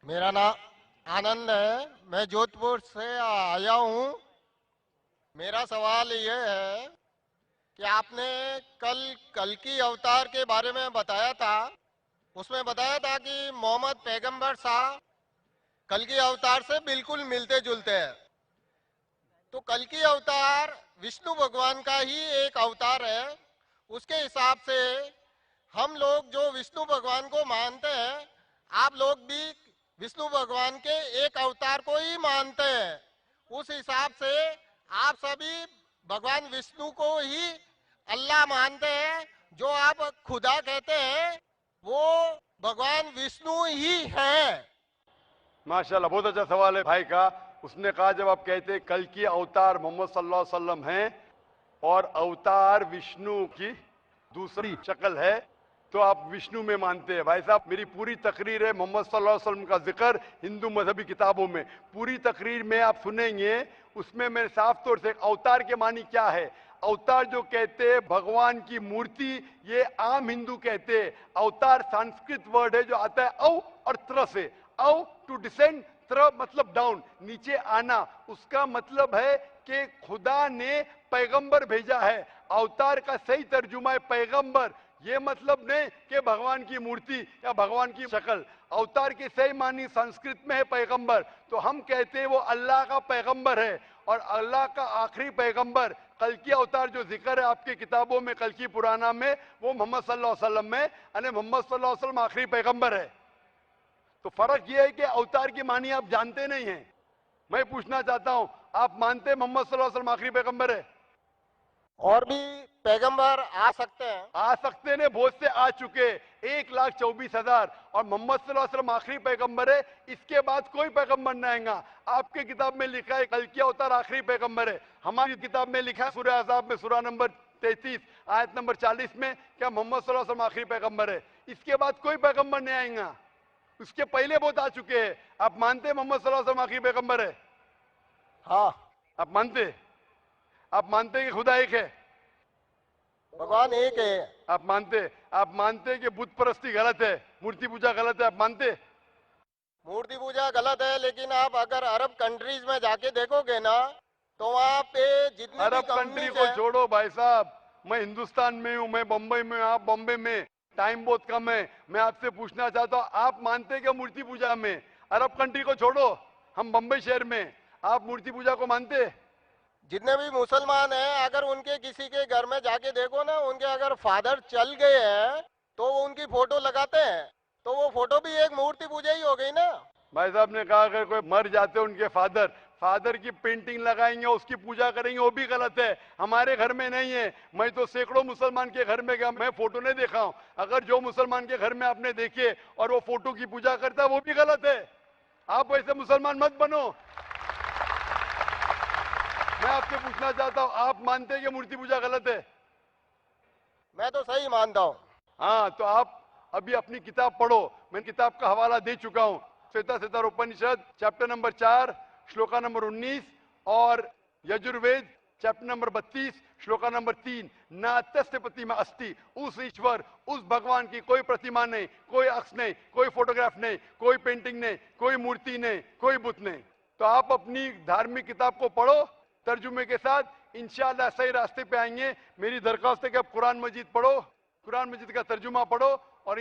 मेरा नाम आनंद है। मैं जोधपुर से आया हूँ। मेरा सवाल ये है कि आपने कल कल्कि अवतार के बारे में बताया था। उसमें बताया था कि मोहम्मद पैगंबर साहब कल्कि अवतार से बिल्कुल मिलते जुलते हैं। तो कल्कि अवतार विष्णु भगवान का ही एक अवतार है। उसके हिसाब से हम लोग जो विष्णु भगवान को मानते हैं, आप लोग भी विष्णु भगवान के एक अवतार को ही मानते हैं। उस हिसाब से आप सभी भगवान विष्णु को ही अल्लाह मानते हैं। जो आप खुदा कहते हैं वो भगवान विष्णु ही है। माशाल्लाह, बहुत अच्छा सवाल है भाई का। उसने कहा जब आप कहते हैं कल की अवतार मोहम्मद सल्लल्लाहु अलैहि वसल्लम हैं और अवतार विष्णु की दूसरी शक्ल है, तो आप विष्णु में मानते हैं। भाई साहब, मेरी पूरी तकरीर है मोहम्मद सल्लल्लाहु अलैहि वसल्लम का जिक्र हिंदू मजहबी किताबों में। पूरी तकरीर में आप सुनेंगे, उसमें मैंने साफ तौर से अवतार के मानी क्या है। अवतार जो कहते हैं भगवान की मूर्ति, ये आम हिंदू कहते हैं। अवतार संस्कृत वर्ड है जो आता है अव और त्र से। अव टू डिसेंड, त्र मतलब डाउन, नीचे आना। उसका मतलब है कि खुदा ने पैगंबर भेजा है। अवतार का सही तर्जुमा है पैगंबर। ये मतलब नहीं कि भगवान की मूर्ति या भगवान की शक्ल। अवतार की सही मानी संस्कृत में है पैगंबर। तो हम कहते हैं वो अल्लाह का पैगंबर है। और अल्लाह का आखिरी पैगंबर कल्कि अवतार जो जिक्र है आपकी किताबों में, कल्कि पुराना में, वो मोहम्मद सल्लल्लाहु अलैहि वसल्लम में, यानी मोहम्मद सल्लल्लाहु अलैहि वसल्लम आखिरी पैगंबर है। तो फर्क यह है कि अवतार की मानी आप जानते नहीं हैं। मैं पूछना चाहता हूं, आप मानते हैं मोहम्मद सल्लल्लाहु अलैहि वसल्लम आखिरी पैगंबर है? और भी पैगंबर आ सकते हैं। आ सकते ने, बहुत से आ चुके, 1,24,000। और मोहम्मद सल्लल्लाहु अलैहि वसल्लम आखिरी पैगंबर है। इसके बाद कोई पैगंबर नहीं आएगा। आपके किताब में लिखा है कल्कि अवतार आखिरी पैगंबर है। हमारी किताब में लिखा है सूरह अहज़ाब में सूरह नंबर 33 आयत नंबर 40 में, क्या मोहम्मद सल्लल्लाहु अलैहि वसल्लम आखिरी पैगंबर है। इसके बाद कोई पैगंबर नहीं आएगा। उसके पहले बहुत आ चुके हैं। आप मानते हैं मोहम्मद सल्लल्लाहु अलैहि वसल्लम आखिरी पैगंबर है? हाँ, आप मानते हैं? आप मानते हैं कि खुदा एक है? भगवान एक है। आप मानते हैं कि बुत परस्ती गलत है, मूर्ति पूजा गलत है? आप मानते हैं? मूर्ति पूजा गलत है, लेकिन आप अगर अरब कंट्रीज में जाके देखोगे ना, तो वहाँ पे जितनी भी अरब कंट्री कंपनीज को है। छोड़ो भाई साहब, मैं हिंदुस्तान में हूं, मैं बंबई में हूं, आप बॉम्बे में। टाइम बहुत कम है। मैं आपसे पूछना चाहता हूं, आप मानते हैं क्या मूर्ति पूजा में? अरब कंट्री को छोड़ो, हम बंबई शहर में, आप मूर्ति पूजा को मानते हैं? जितने भी मुसलमान हैं, अगर उनके किसी के घर में जाके देखो ना, उनके अगर फादर चल गए हैं तो वो उनकी फोटो लगाते हैं। तो वो फोटो भी एक मूर्ति पूजा ही हो गई ना। भाई साहब ने कहा अगर कोई मर जाते उनके फादर, फादर की पेंटिंग लगाएंगे, उसकी पूजा करेंगे, वो भी गलत है। हमारे घर में नहीं है। मैं तो सैकड़ों मुसलमान के घर में गया, मैं फोटो नहीं देखा हूं। अगर जो मुसलमान के घर में आपने देखे और वो फोटो की पूजा करता है, वो भी गलत है। आप वैसे मुसलमान मत बनो। मैं आपसे पूछना चाहता हूं, आप मानते हैं कि मूर्ति पूजा गलत है? मैं तो सही मानता हूँ। हाँ, तो आप अभी अपनी किताब पढ़ो। मैं किताब का हवाला दे चुका हूं, श्वेता श्वेतार उपनिषद चैप्टर नंबर 4 श्लोका नंबर 19, और Yajurveda chapter number 32 shloka number 3। ना तस्य प्रतिमा अस्ति, उस ईश्वर, उस भगवान की कोई प्रतिमा नहीं, कोई अक्ष नहीं, कोई फोटोग्राफ नहीं, कोई पेंटिंग नहीं, कोई मूर्ति नहीं, कोई बुत नहीं। तो आप अपनी धार्मिक किताब को पढ़ो तर्जुमे के साथ, इंशाअल्लाह सही रास्ते पे आएंगे। मेरी दरख्वास्त है कि आप कुरान मजीद पढ़ो, कुरान मजीद का तर्जुमा पढ़ो, और